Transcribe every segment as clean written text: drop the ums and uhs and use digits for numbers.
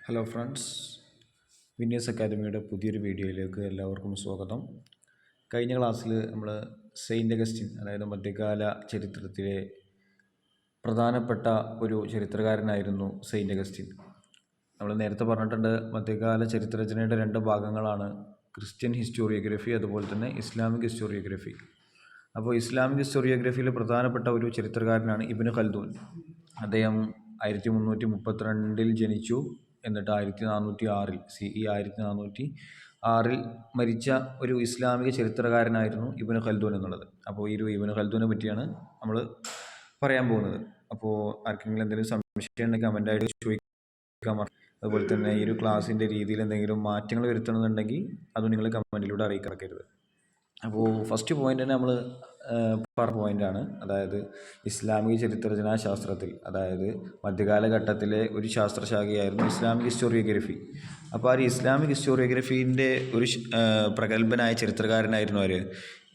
Hello friends, winners അക്കാദമിയുടെ പുതിയൊരു വീഡിയോയിലേക്ക് എല്ലാവർക്കും സ്വാഗതം. കഴിഞ്ഞ ക്ലാസ്സിൽ നമ്മൾ സെയിൻറ്റ് അഗസ്റ്റിൻ, അതായത് മധ്യകാല ചരിത്രത്തിലെ പ്രധാനപ്പെട്ട ഒരു ചരിത്രകാരനായിരുന്നു സെയിൻറ്റ് അഗസ്റ്റിൻ. നമ്മൾ നേരത്തെ പറഞ്ഞിട്ടുണ്ട്, മധ്യകാല ചരിത്രരചനയുടെ രണ്ട് ഭാഗങ്ങളാണ് ക്രിസ്ത്യൻ ഹിസ്റ്റോറിയോഗ്രഫി, അതുപോലെ തന്നെ ഇസ്ലാമിക് ഹിസ്റ്റോറിയോഗ്രഫി. അപ്പോൾ ഇസ്ലാമിക് ഹിസ്റ്റോറിയോഗ്രഫിയിൽ പ്രധാനപ്പെട്ട ഒരു ചരിത്രകാരനാണ് ഇബ്നു ഖൽദൂൻ. അദ്ദേഹം 1332 ജനിച്ചു. എന്നിട്ട് 1406 CE 1406 മരിച്ച ഒരു ഇസ്ലാമിക ചരിത്രകാരനായിരുന്നു ഇബ്നു ഖൽദൂൻ എന്നുള്ളത്. അപ്പോൾ ഈ ഒരു ഇബ്നു ഖൽദൂനെ പറ്റിയാണ് നമ്മൾ പറയാൻ പോകുന്നത്. അപ്പോൾ ആർക്കെങ്കിലും എന്തെങ്കിലും സംശയം ഉണ്ടെങ്കിൽ കമൻ്റായിട്ട് ചോദിക്കാൻ മറന്നു. അതുപോലെ തന്നെ ഈ ഒരു ക്ലാസ്സിൻ്റെ രീതിയിൽ എന്തെങ്കിലും മാറ്റങ്ങൾ വരുത്തണമെന്നുണ്ടെങ്കിൽ അതും നിങ്ങൾ കമൻറ്റിലൂടെ അറിയിക്കരുത്. അപ്പോൾ ഫസ്റ്റ് പോയിൻ്റ് തന്നെ നമ്മൾ പോയിൻ്റാണ്, അതായത് ഇസ്ലാമിക ചരിത്രരചനാ ശാസ്ത്രത്തിൽ, അതായത് മധ്യകാലഘട്ടത്തിലെ ഒരു ശാസ്ത്രശാഖയായിരുന്നു ഇസ്ലാമിക് ഹിസ്റ്റോറിയോഗ്രഫി. അപ്പോൾ ആ ഒരു ഇസ്ലാമിക് ഹിസ്റ്റോറിയോഗ്രഫീൻ്റെ ഒരു പ്രഗത്ഭനായ ചരിത്രകാരനായിരുന്നു ആര്,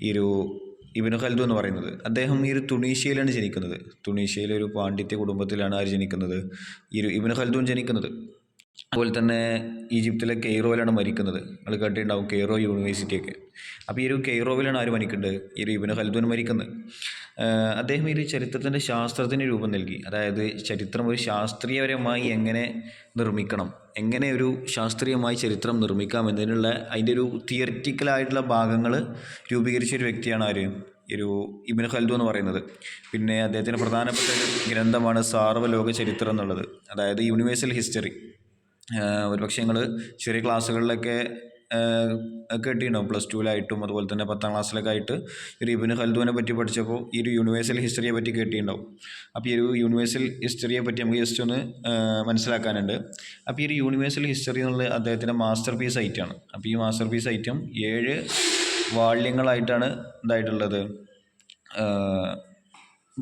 ഈ ഒരു ഇബ്നു ഖൽദൂൻ എന്ന് പറയുന്നത്. അദ്ദേഹം ഈ ഒരു തുണീഷ്യയിലാണ് ജനിക്കുന്നത്. തുണീഷ്യയിലെ ഒരു പാണ്ഡിത്യ കുടുംബത്തിലാണ് ആര് ജനിക്കുന്നത്, ഈ ഒരു ഇബ്നു ഖൽദൂൻ ജനിക്കുന്നത്. അതുപോലെ തന്നെ ഈജിപ്തിലെ കെയ്റോയിലാണ് മരിക്കുന്നത്. നിങ്ങൾ കേട്ടിട്ടുണ്ടാവും കെയ്റോ യൂണിവേഴ്സിറ്റിയൊക്കെ. അപ്പോൾ ഈ ഒരു കെയ്റോവിലാണ് ആര് മരിക്കുന്നത്, ഈ ഒരു ഇബ്നു ഖൽദൂൻ മരിക്കുന്നത്. അദ്ദേഹം ഈ ഒരു ചരിത്രത്തിൻ്റെ ശാസ്ത്രത്തിന് രൂപം നൽകി. അതായത് ചരിത്രം ഒരു ശാസ്ത്രീയപരമായി എങ്ങനെ നിർമ്മിക്കണം, എങ്ങനെ ഒരു ശാസ്ത്രീയമായി ചരിത്രം നിർമ്മിക്കാം എന്നതിനുള്ള അതിൻ്റെ ഒരു തിയറിറ്റിക്കലായിട്ടുള്ള ഭാഗങ്ങൾ രൂപീകരിച്ച ഒരു വ്യക്തിയാണ് ആര്, ഈ ഒരു ഇബ്നു ഖൽദൂൻ എന്ന് പറയുന്നത്. പിന്നെ അദ്ദേഹത്തിൻ്റെ പ്രധാനപ്പെട്ട ഒരു ഗ്രന്ഥമാണ് സാർവലോക ചരിത്രം എന്നുള്ളത്, അതായത് യൂണിവേഴ്സൽ ഹിസ്റ്ററി. ഒരുപക്ഷെ നിങ്ങൾ ചെറിയ ക്ലാസ്സുകളിലൊക്കെ കേട്ടിട്ടുണ്ടാവും, പ്ലസ് ടുവിലായിട്ടും അതുപോലെ തന്നെ 10ാം ക്ലാസ്സിലൊക്കെ ആയിട്ട് ഒരു ഇബ്നു ഖൽദൂനെ പറ്റി പഠിച്ചപ്പോൾ ഈ ഒരു യൂണിവേഴ്സൽ ഹിസ്റ്ററിയെ പറ്റി കേട്ടിട്ടുണ്ടാവും. അപ്പോൾ ഈ ഒരു യൂണിവേഴ്സൽ ഹിസ്റ്ററിയെ പറ്റി നമുക്ക് ജസ്റ്റ് ഒന്ന് മനസ്സിലാക്കാനുണ്ട്. അപ്പോൾ ഈ ഒരു യൂണിവേഴ്സൽ ഹിസ്റ്ററി എന്നുള്ളത് അദ്ദേഹത്തിൻ്റെ മാസ്റ്റർ പീസ് ഐറ്റമാണ്. അപ്പോൾ ഈ മാസ്റ്റർ പീസ് ഐറ്റം 7 വാള്യങ്ങളായിട്ടാണ് ഇതായിട്ടുള്ളത്,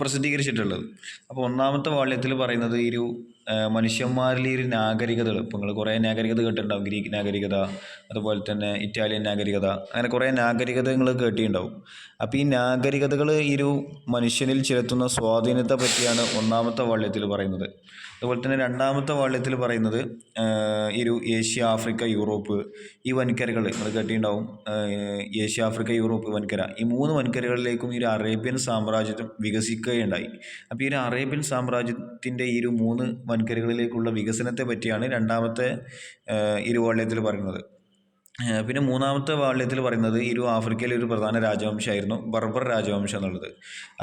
പ്രസിദ്ധീകരിച്ചിട്ടുള്ളത്. അപ്പോൾ ഒന്നാമത്തെ വാള്യത്തിൽ പറയുന്നത് ഈ ഒരു മനുഷ്യന്മാരിലെ ഒരു നാഗരികതകൾ. ഇപ്പോൾ നിങ്ങൾ കുറേ നാഗരികത കേട്ടിട്ടുണ്ടാവും, ഗ്രീക്ക് നാഗരികത, അതുപോലെ തന്നെ ഇറ്റാലിയൻ നാഗരികത, അങ്ങനെ കുറേ നാഗരികത നിങ്ങൾ കേട്ടിട്ടുണ്ടാവും. അപ്പോൾ ഈ നാഗരികതകൾ ഈ ഒരു മനുഷ്യനിൽ ചെലുത്തുന്ന സ്വാധീനത്തെ പറ്റിയാണ് ഒന്നാമത്തെ വാള്യത്തിൽ പറയുന്നത്. അതുപോലെ തന്നെ രണ്ടാമത്തെ വാള്യത്തിൽ പറയുന്നത് ഈ ഒരു ഏഷ്യ, ആഫ്രിക്ക, യൂറോപ്പ്, ഈ വൻകരകൾ നിങ്ങൾ കേട്ടിട്ടുണ്ടാവും. ഏഷ്യ, ആഫ്രിക്ക, യൂറോപ്പ് വൻകര, ഈ 3 വൻകരകളിലേക്കും ഈ ഒരു അറേബ്യൻ സാമ്രാജ്യം വികസിക്കുകയുണ്ടായി. അപ്പോൾ ഈ ഒരു അറേബ്യൻ സാമ്രാജ്യത്തിൻ്റെ ഈ ഒരു 3 വൻകരകളിലേക്കുള്ള വികസനത്തെ പറ്റിയാണ് രണ്ടാമത്തെ ഈ ഒരു വാള്യത്തിൽ പറയുന്നത്. പിന്നെ മൂന്നാമത്തെ വാള്യത്തിൽ പറയുന്നത് ഈ ഒരു ആഫ്രിക്കയിലെ ഒരു പ്രധാന രാജവംശമായിരുന്നു ബർബർ രാജവംശം എന്നുള്ളത്.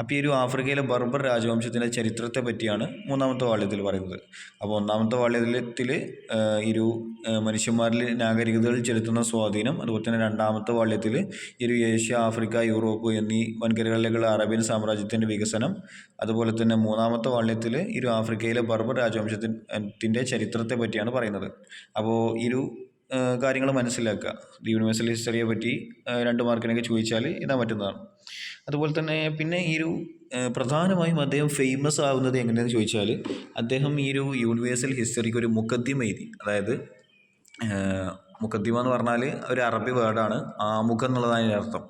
അപ്പോൾ ഈ ഒരു ആഫ്രിക്കയിലെ ബർബർ രാജവംശത്തിൻ്റെ ചരിത്രത്തെ പറ്റിയാണ് മൂന്നാമത്തെ വാള്യത്തിൽ പറയുന്നത്. അപ്പോൾ ഒന്നാമത്തെ വാള്യത്തിൽ ഈ ഒരു മനുഷ്യന്മാരിൽ നാഗരികതകൾ ചെലുത്തുന്ന സ്വാധീനം, അതുപോലെ തന്നെ രണ്ടാമത്തെ വാള്യത്തിൽ ഈ ഒരു ഏഷ്യ, ആഫ്രിക്ക, യൂറോപ്പ് എന്നീ വൻകരകളിലേക്കുള്ള അറേബ്യൻ സാമ്രാജ്യത്തിൻ്റെ വികസനം, അതുപോലെ തന്നെ മൂന്നാമത്തെ വാള്യത്തിൽ ഈ ഒരു ആഫ്രിക്കയിലെ ബർബർ രാജവംശത്തിൻ്റെ ചരിത്രത്തെ പറ്റിയാണ് പറയുന്നത്. അപ്പോൾ ഈ ഒരു കാര്യങ്ങൾ മനസ്സിലാക്കുക. യൂണിവേഴ്സൽ ഹിസ്റ്ററിയെ പറ്റി 2 മാർക്കിനൊക്കെ ചോദിച്ചാൽ ഇടാൻ പറ്റുന്നതാണ്. അതുപോലെ തന്നെ പിന്നെ ഈ ഒരു പ്രധാനമായും അദ്ദേഹം ഫേമസ് ആവുന്നത് എങ്ങനെയെന്ന് ചോദിച്ചാൽ, അദ്ദേഹം ഈ ഒരു യൂണിവേഴ്സൽ ഹിസ്റ്ററിക്ക് ഒരു മുഖദ്ദിമ എഴുതി. അതായത് മുഖദ്ദിമ എന്ന് പറഞ്ഞാൽ ഒരു അറബി വേർഡാണ്, ആമുഖം എന്നുള്ളതാണ് അതിൻ്റെ അർത്ഥം.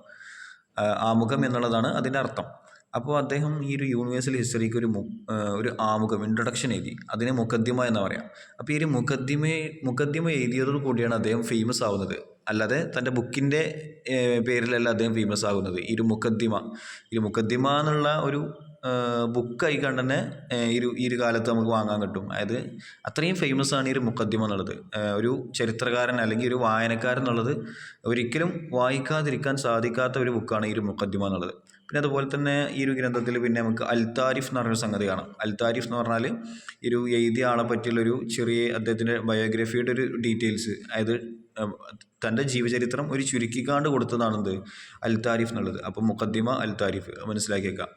ആമുഖം എന്നുള്ളതാണ് അതിൻ്റെ അർത്ഥം. അപ്പോൾ അദ്ദേഹം ഈ ഒരു യൂണിവേഴ്സൽ ഹിസ്റ്ററിക്ക് ഒരു ആമുഖം, ഇൻട്രൊഡക്ഷൻ എഴുതി. അതിനെ മുഖദ്ദിമ എന്ന് പറയാം. അപ്പോൾ ഈ ഒരു മുഖദ്ദിമ എഴുതിയതോടു കൂടിയാണ് അദ്ദേഹം ഫേമസ് ആവുന്നത്. അല്ലാതെ തൻ്റെ ബുക്കിൻ്റെ പേരിലല്ല അദ്ദേഹം ഫേമസ് ആകുന്നത്. ഈ ഒരു മുഖദ്ദിമ എന്നുള്ള ഒരു ബുക്കായി കണ്ട് തന്നെ ഈ ഒരു കാലത്ത് നമുക്ക് വാങ്ങാൻ കിട്ടും. അതായത് അത്രയും ഫേമസ് ആണ് ഈ ഒരു മുഖദ്ദിമ എന്നുള്ളത്. ഒരു ചരിത്രകാരൻ അല്ലെങ്കിൽ ഒരു വായനക്കാരൻ എന്നുള്ളത് ഒരിക്കലും വായിക്കാതിരിക്കാൻ സാധിക്കാത്ത ഒരു ബുക്കാണ് ഈ ഒരു മുഖദ്ദിമ എന്നുള്ളത്. പിന്നെ അതുപോലെ തന്നെ ഈ ഒരു ഗ്രന്ഥത്തിൽ പിന്നെ നമുക്ക് അൽ താരിഫ് എന്ന് പറഞ്ഞൊരു സംഗതി കാണാം. അൽ താരിഫ് എന്ന് പറഞ്ഞാൽ ഈ ഒരു എഴുതിയ ആളെ പറ്റിയുള്ളൊരു ചെറിയ അദ്ദേഹത്തിൻ്റെ ബയോഗ്രഫിയുടെ ഒരു ഡീറ്റെയിൽസ്, അതായത് തൻ്റെ ജീവചരിത്രം ഒരു ചുരുക്കിക്കാണ്ട് കൊടുത്തതാണെന്ത് അൽ താരിഫ് എന്നുള്ളത്. അപ്പോൾ മുഖദ്ദിമ അൽ താരിഫ് മനസ്സിലാക്കിയേക്കാം.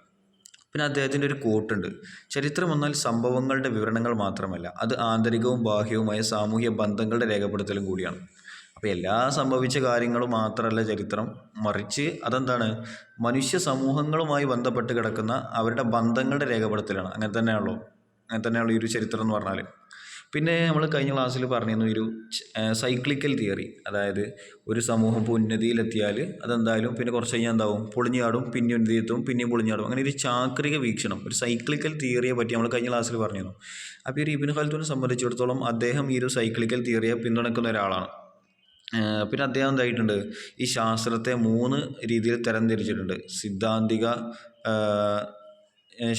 പിന്നെ അദ്ദേഹത്തിൻ്റെ ഒരു കോട്ടുണ്ട്, ചരിത്രം എന്നാൽ സംഭവങ്ങളുടെ വിവരണങ്ങൾ മാത്രമല്ല, അത് ആന്തരികവും ബാഹ്യവുമായ സാമൂഹ്യ ബന്ധങ്ങളുടെ രേഖപ്പെടുത്തലും കൂടിയാണ്. അപ്പോൾ എല്ലാ സംഭവിച്ച കാര്യങ്ങളും മാത്രമല്ല ചരിത്രം, മറിച്ച് അതെന്താണ്, മനുഷ്യ സമൂഹങ്ങളുമായി ബന്ധപ്പെട്ട് കിടക്കുന്ന അവരുടെ ബന്ധങ്ങളുടെ രേഖപ്പെടുത്തലാണ്. അങ്ങനെ തന്നെയാണല്ലോ ഈ ഒരു ചരിത്രം എന്ന് പറഞ്ഞാൽ. പിന്നെ നമ്മൾ കഴിഞ്ഞ ക്ലാസ്സിൽ പറഞ്ഞിരുന്നു ഒരു സൈക്ലിക്കൽ തിയറി, അതായത് ഒരു സമൂഹം ഇപ്പോൾ ഉന്നതിയിലെത്തിയാൽ അതെന്തായാലും പിന്നെ കുറച്ച് കഴിഞ്ഞാൽ എന്താവും, പൊളിഞ്ഞാടും, പിന്നെ ഉന്നതിയെത്തും, പിന്നെയും പൊളിഞ്ഞാടും. അങ്ങനെ ഒരു ചാക്രിക വീക്ഷണം, ഒരു സൈക്ലിക്കൽ തിയറിയെ പറ്റി നമ്മൾ കഴിഞ്ഞ ക്ലാസ്സിൽ പറഞ്ഞിരുന്നു. അപ്പോൾ ഈ ഇബ്നു ഖൽദൂനെ സംബന്ധിച്ചിടത്തോളം അദ്ദേഹം ഈ ഒരു സൈക്ലിക്കൽ തിയറിയെ പിന്തുണയ്ക്കുന്ന ഒരാളാണ്. പിന്നെ അദ്ദേഹം എന്തായിട്ടുണ്ട്, ഈ ശാസ്ത്രത്തെ 3 രീതിയിൽ തരംതിരിച്ചിട്ടുണ്ട്: സിദ്ധാന്തിക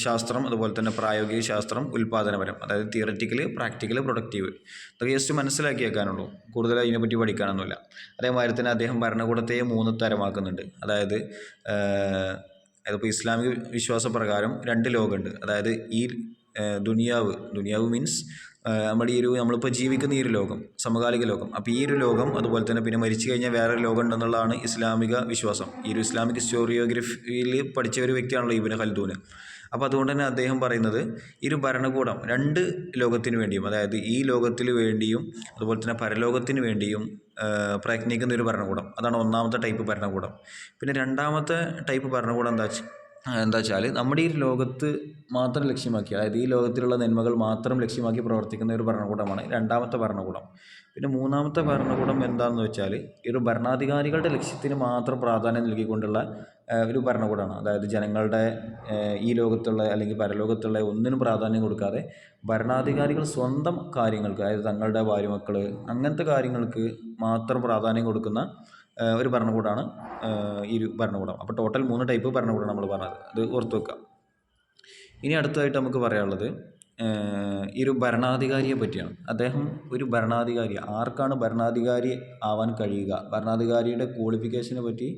ശാസ്ത്രം, അതുപോലെ തന്നെ പ്രായോഗിക ശാസ്ത്രം, ഉൽപ്പാദനപരം, അതായത് തിയററ്റിക്കൽ, പ്രാക്ടിക്കൽ, പ്രൊഡക്റ്റീവ്. ഇതൊക്കെ ജസ്റ്റ് മനസ്സിലാക്കി വെക്കാനുള്ളൂ, കൂടുതൽ അതിനെപ്പറ്റി പഠിക്കാനൊന്നുമില്ല. അതേമാതിരി തന്നെ അദ്ദേഹം ഭരണകൂടത്തെ 3 തരമാക്കുന്നുണ്ട്. അതായത് അതിപ്പോൾ ഇസ്ലാമിക വിശ്വാസപ്രകാരം 2 ലോകമുണ്ട്. അതായത് ഈ ദുനിയാവ് മീൻസ് നമ്മളിപ്പോൾ ജീവിക്കുന്ന ഈ ഒരു ലോകം, സമകാലിക ലോകം. അപ്പോൾ ഈ ഒരു ലോകം, അതുപോലെ തന്നെ പിന്നെ മരിച്ചു കഴിഞ്ഞാൽ വേറെ ലോകം ഉണ്ടെന്നുള്ളതാണ് ഇസ്ലാമിക വിശ്വാസം. ഈ ഒരു ഇസ്ലാമിക് ഹിസ്റ്റോറിയോഗ്രഫിയിൽ പഠിച്ച ഒരു വ്യക്തിയാണല്ലോ ഇബ്നു ഖൽദൂൻ. അപ്പോൾ അതുകൊണ്ട് തന്നെ അദ്ദേഹം പറയുന്നത് ഈ ഒരു ഭരണകൂടം 2 ലോകത്തിന് വേണ്ടിയും, അതായത് ഈ ലോകത്തിൽ വേണ്ടിയും അതുപോലെ തന്നെ പരലോകത്തിന് വേണ്ടിയും പ്രയത്നിക്കുന്ന ഒരു ഭരണകൂടം, അതാണ് ഒന്നാമത്തെ ടൈപ്പ് ഭരണകൂടം. പിന്നെ രണ്ടാമത്തെ ടൈപ്പ് ഭരണകൂടം എന്താ വെച്ചാൽ നമ്മുടെ ഈ ലോകത്ത് മാത്രം ലക്ഷ്യമാക്കി, അതായത് ഈ ലോകത്തിലുള്ള നന്മകൾ മാത്രം ലക്ഷ്യമാക്കി പ്രവർത്തിക്കുന്ന ഒരു ഭരണകൂടമാണ് രണ്ടാമത്തെ ഭരണകൂടം. പിന്നെ മൂന്നാമത്തെ ഭരണകൂടം എന്താണെന്ന് വെച്ചാൽ ഈ ഒരു ഭരണാധികാരികളുടെ ലക്ഷ്യത്തിന് മാത്രം പ്രാധാന്യം നൽകിക്കൊണ്ടുള്ള ഒരു ഭരണകൂടമാണ്. അതായത് ജനങ്ങളുടെ ഈ ലോകത്തുള്ള അല്ലെങ്കിൽ പരലോകത്തുള്ള ഒന്നിനും പ്രാധാന്യം കൊടുക്കാതെ ഭരണാധികാരികൾ സ്വന്തം കാര്യങ്ങൾക്ക്, അതായത് തങ്ങളുടെ ഭാര്യമക്കൾ അങ്ങനത്തെ കാര്യങ്ങൾക്ക് മാത്രം പ്രാധാന്യം കൊടുക്കുന്ന ഒരു ഭരണകൂടമാണ് ഈ ഒരു ഭരണകൂടം. അപ്പോൾ ടോട്ടൽ 3 ടൈപ്പ് ഭരണകൂടമാണ് നമ്മൾ പറഞ്ഞത്, അത് ഓർത്ത് വെക്കുക. ഇനി അടുത്തതായിട്ട് നമുക്ക് പറയാനുള്ളത് ഈ ഒരു ഭരണാധികാരിയെ പറ്റിയാണ്. അദ്ദേഹം ഒരു ഭരണാധികാരി, ആർക്കാണ് ഭരണാധികാരി ആവാൻ കഴിയുക, ഭരണാധികാരിയുടെ ക്വാളിഫിക്കേഷനെ പറ്റി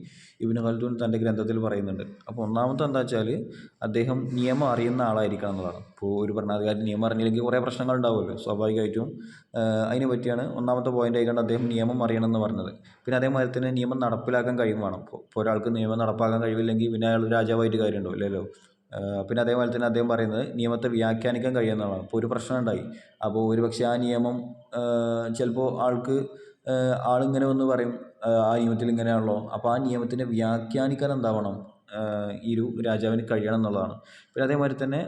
ഇബ്നു ഖൽദൂൻ തൻ്റെ ഗ്രന്ഥത്തിൽ പറയുന്നുണ്ട്. അപ്പോൾ ഒന്നാമത്തെ എന്താ വെച്ചാൽ അദ്ദേഹം നിയമം അറിയുന്ന ആളായിരിക്കണം എന്നതാണ്. ഇപ്പോൾ ഒരു ഭരണാധികാരി നിയമം അറിഞ്ഞില്ലെങ്കിൽ കുറേ പ്രശ്നങ്ങൾ ഉണ്ടാവുമല്ലോ, സ്വാഭാവികമായിട്ടും. അതിനെ പറ്റിയാണ് ഒന്നാമത്തെ പോയിന്റ് ആയിക്കൊണ്ട് അദ്ദേഹം നിയമം അറിയണം എന്ന് പറഞ്ഞത്. പിന്നെ അതേമാതിരി തന്നെ നിയമം നടപ്പിലാക്കാൻ കഴിയും വേണം. ഇപ്പോൾ ഒരാൾക്ക് നിയമം നടപ്പാക്കാൻ കഴിവില്ലെങ്കിൽ പിന്നെ അയാൾ രാജാവായിട്ട് കാര്യമുണ്ടോ, ഇല്ലല്ലോ. പിന്നെ അതേപോലെ തന്നെ അദ്ദേഹം പറയുന്നത് നിയമത്തെ വ്യാഖ്യാനിക്കാൻ കഴിയുന്നതാണ്. ഇപ്പോൾ ഒരു പ്രശ്നം ഉണ്ടായി, അപ്പോൾ ഒരുപക്ഷെ ആ നിയമം ചിലപ്പോൾ ആളിങ്ങനെ വന്ന് പറയും ആ നിയമത്തിൽ ഇങ്ങനെയാണല്ലോ, അപ്പോൾ ആ നിയമത്തിനെ വ്യാഖ്യാനിക്കാൻ എന്താവണം, ഈ ഒരു രാജാവിന് കഴിയണം എന്നുള്ളതാണ്. പിന്നെ അതേമാതിരി തന്നെ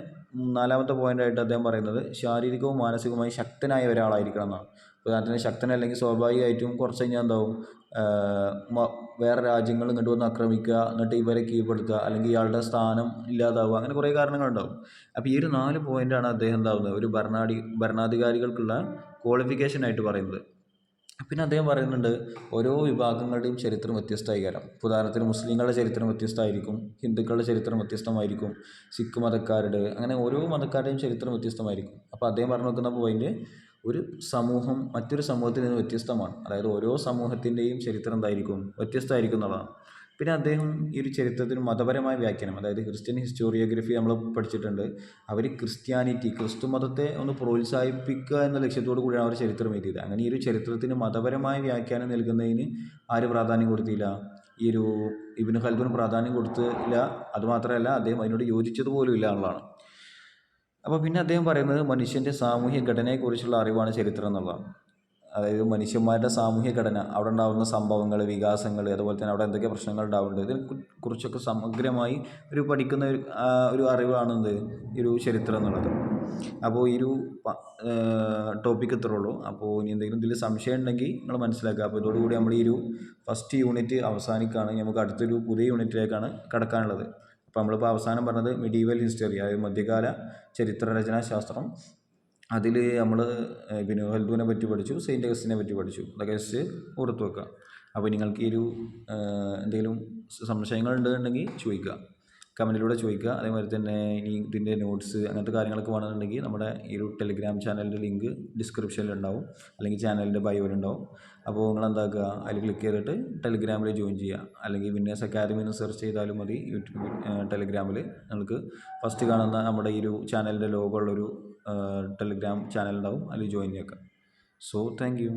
4ാമത്തെ പോയിൻ്റായിട്ട് അദ്ദേഹം പറയുന്നത് ശാരീരികവും മാനസികവുമായി ശക്തനായ ഒരാളായിരിക്കണം എന്നാണ്. ഉദാഹരണത്തിന് ശക്തനല്ലെങ്കിൽ സ്വാഭാവികമായിട്ടും കുറച്ച് കഴിഞ്ഞാൽ എന്താവും, വേറെ രാജ്യങ്ങൾ ഇങ്ങോട്ട് വന്ന് ആക്രമിക്കുക, എന്നിട്ട് ഇവരെ കീഴ്പ്പെടുത്തുക, അല്ലെങ്കിൽ ഇയാളുടെ സ്ഥാനം ഇല്ലാതാവുക, അങ്ങനെ കുറേ കാരണങ്ങളുണ്ടാവും. അപ്പോൾ ഈ ഒരു 4 പോയിൻ്റാണ് അദ്ദേഹം എന്താവുന്നത് ഒരു ഭരണാധികാരികൾക്കുള്ള ക്വാളിഫിക്കേഷനായിട്ട് പറയുന്നത്. പിന്നെ അദ്ദേഹം പറയുന്നുണ്ട് ഓരോ വിഭാഗങ്ങളുടെയും ചരിത്രം വ്യത്യസ്തമായിരിക്കും. ഉദാഹരണത്തിന് മുസ്ലിങ്ങളുടെ ചരിത്രം വ്യത്യസ്തമായിരിക്കും, ഹിന്ദുക്കളുടെ ചരിത്രം വ്യത്യസ്തമായിരിക്കും, സിഖ് മതക്കാരുടെ, അങ്ങനെ ഓരോ മതക്കാരുടെയും ചരിത്രം വ്യത്യസ്തമായിരിക്കും. അപ്പോൾ അദ്ദേഹം പറഞ്ഞു വെക്കുന്ന പോയിന്റ്, ഒരു സമൂഹം മറ്റൊരു സമൂഹത്തിൽ നിന്ന് വ്യത്യസ്തമാണ്. അതായത് ഓരോ സമൂഹത്തിൻ്റെയും ചരിത്രം എന്തായിരിക്കും, വ്യത്യസ്തമായിരിക്കും എന്നുള്ളതാണ്. പിന്നെ അദ്ദേഹം ഈ ഒരു ചരിത്രത്തിന് മതപരമായ വ്യാഖ്യാനം, അതായത് ക്രിസ്ത്യൻ ഹിസ്റ്റോറിയോഗ്രഫി നമ്മൾ പഠിച്ചിട്ടുണ്ട്. അവർ ക്രിസ്തു മതത്തെ ഒന്ന് പ്രോത്സാഹിപ്പിക്കുക എന്ന ലക്ഷ്യത്തോടു കൂടിയാണ് അവർ ചരിത്രം എഴുതിയത്. അങ്ങനെ ഈ ഒരു ചരിത്രത്തിന് മതപരമായ വ്യാഖ്യാനം നൽകുന്നതിന് ആര് പ്രാധാന്യം കൊടുത്തില്ല, ഈ ഒരു ഇബ്നു ഖൽദൂൻ പ്രാധാന്യം കൊടുത്തില്ല. അതുമാത്രമല്ല അദ്ദേഹം അതിനോട് യോജിച്ചതുപോലും ഇല്ല എന്നുള്ളതാണ്. അപ്പോൾ പിന്നെ അദ്ദേഹം പറയുന്നത് മനുഷ്യൻ്റെ സാമൂഹ്യ ഘടനയെക്കുറിച്ചുള്ള അറിവാണ് ചരിത്രം എന്നുള്ളതാണ്. അതായത് മനുഷ്യന്മാരുടെ സാമൂഹ്യ ഘടന, അവിടെ ഉണ്ടാകുന്ന സംഭവങ്ങൾ, വികാസങ്ങൾ, അതുപോലെ തന്നെ അവിടെ എന്തൊക്കെ പ്രശ്നങ്ങൾ ഉണ്ടാവുന്നുണ്ട്, ഇതിനെ കുറിച്ചൊക്കെ സമഗ്രമായി പഠിക്കുന്ന ഒരു അറിവാണെന്ത് ഈ ഒരു ചരിത്രം എന്നുള്ളത്. അപ്പോൾ ഈ ഒരു ടോപ്പിക്ക് ഇത്രേ ഉള്ളൂ. അപ്പോൾ ഇനി എന്തെങ്കിലും ഇതിൽ സംശയം ഉണ്ടെങ്കിൽ നിങ്ങൾ മനസ്സിലാക്കുക. അപ്പോൾ ഇതോടുകൂടി നമ്മൾ ഈ ഒരു ഫസ്റ്റ് യൂണിറ്റ് അവസാനിക്കുകയാണ്. നമുക്ക് അടുത്തൊരു പുതിയ യൂണിറ്റിലേക്കാണ് കടക്കാനുള്ളത്. അപ്പോൾ നമ്മളിപ്പോൾ അവസാനം പറഞ്ഞത് മിഡീവൽ ഹിസ്റ്ററി, അതായത് മധ്യകാല ചരിത്രരചനാശാസ്ത്രം. അതിൽ നമ്മൾ ഇബ്നു ഖൽദൂനെ പറ്റി പഠിച്ചു, സെയിൻറ്റ് അഗസ്റ്റിനെ പറ്റി പഠിച്ചു. അതൊക്കെ ജസ്റ്റ് ഓർത്ത് വെക്കുക. അപ്പോൾ നിങ്ങൾക്ക് ഈ ഒരു എന്തെങ്കിലും സംശയങ്ങൾ ഉണ്ടെന്നുണ്ടെങ്കിൽ ചോദിക്കുക, കമൻറ്റിലൂടെ ചോദിക്കുക. അതേമാതിരി തന്നെ ഇനി ഇതിൻ്റെ നോട്ട്സ് അങ്ങനത്തെ കാര്യങ്ങളൊക്കെ വേണമെന്നുണ്ടെങ്കിൽ നമ്മുടെ ഈ ഒരു ടെലിഗ്രാം ചാനലിൻ്റെ ലിങ്ക് ഡിസ്ക്രിപ്ഷനിലുണ്ടാവും, അല്ലെങ്കിൽ ചാനലിൻ്റെ ബയോയിലുണ്ടാവും. അപ്പോൾ നിങ്ങൾ എന്താക്കുക, അതിൽ ക്ലിക്ക് ചെയ്തിട്ട് ടെലിഗ്രാമിൽ ജോയിൻ ചെയ്യുക, അല്ലെങ്കിൽ വിന്നേഴ്സ് അക്കാദമി എന്ന് സെർച്ച് ചെയ്താലും മതി. ടെലിഗ്രാമിൽ നിങ്ങൾക്ക് ഫസ്റ്റ് കാണുന്ന നമ്മുടെ ഈ ഒരു ചാനലിൻ്റെ ലോഗോ ഉള്ളൊരു ടെലിഗ്രാം ചാനൽ ഉണ്ടാവും, അതിൽ ജോയിൻ ചെയ്യുക. So thank you.